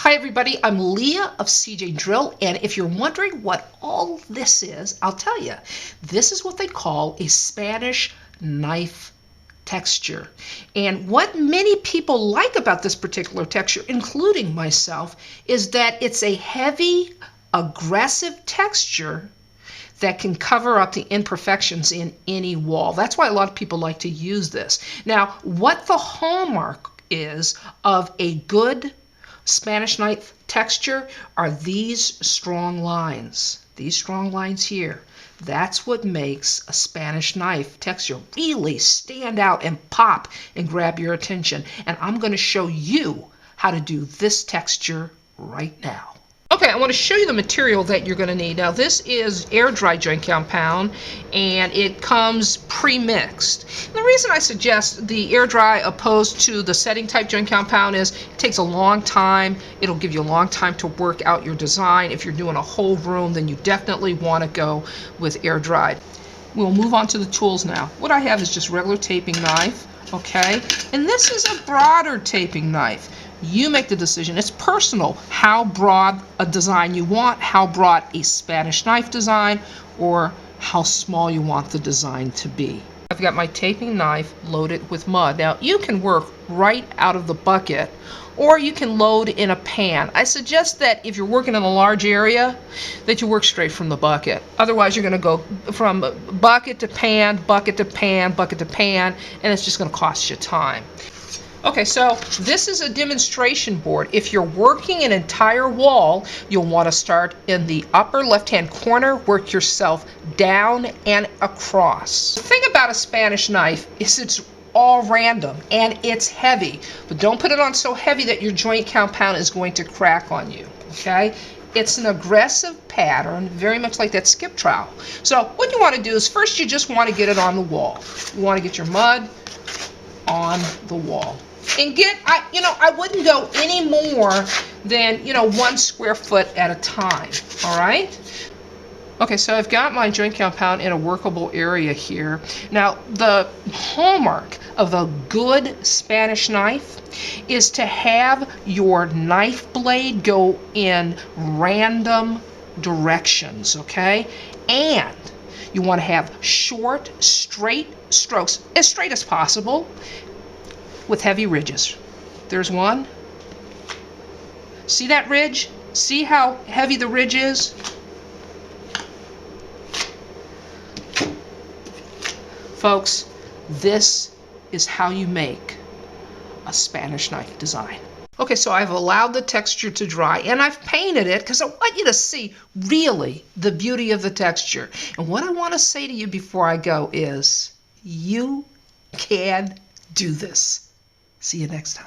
Hi everybody, I'm Leah of seejanedrill, and if you're wondering what all this is, I'll tell you. This is what they call a Spanish knife texture. And what many people like about this particular texture, including myself, is that it's a heavy, aggressive texture that can cover up the imperfections in any wall. That's why a lot of people like to use this. Now, what the hallmark is of a good Spanish knife texture are these strong lines. These strong lines here. That's what makes a Spanish knife texture really stand out and pop and grab your attention. And I'm going to show you how to do this texture right now. Okay, I want to show you the material that you're going to need. Now, this is air dry joint compound, and it comes pre-mixed. The reason I suggest the air dry opposed to the setting type joint compound is it takes a long time. It'll give you a long time to work out your design. If you're doing a whole room, then you definitely want to go with air dried. We'll move on to the tools now. What I have is just regular taping knife, okay? And this is a broader taping knife. You make the decision. It's personal how broad a design you want, how broad a Spanish knife design, or how small you want the design to be. I've got my taping knife loaded with mud. Now, you can work right out of the bucket, or you can load in a pan. I suggest that if you're working in a large area, that you work straight from the bucket. Otherwise, you're going to go from bucket to pan, bucket to pan, bucket to pan, and it's just going to cost you time. Okay, so this is a demonstration board. If you're working an entire wall, you'll want to start in the upper left-hand corner, work yourself down and across. The thing about a Spanish knife is it's all random and it's heavy, but don't put it on so heavy that your joint compound is going to crack on you, okay? It's an aggressive pattern, very much like that skip trowel. So what you want to do is first you just want to get it on the wall. You want to get your mud on the wall. And I wouldn't go any more than, 1 square foot at a time, all right? Okay, so I've got my joint compound in a workable area here. Now, the hallmark of a good Spanish knife is to have your knife blade go in random directions, okay? And you want to have short, straight strokes, as straight as possible, with heavy ridges. There's one. See that ridge? See how heavy the ridge is? Folks, this is how you make a Spanish knife design. Okay, so I've allowed the texture to dry, and I've painted it because I want you to see really the beauty of the texture. And what I want to say to you before I go is, you can do this. See you next time.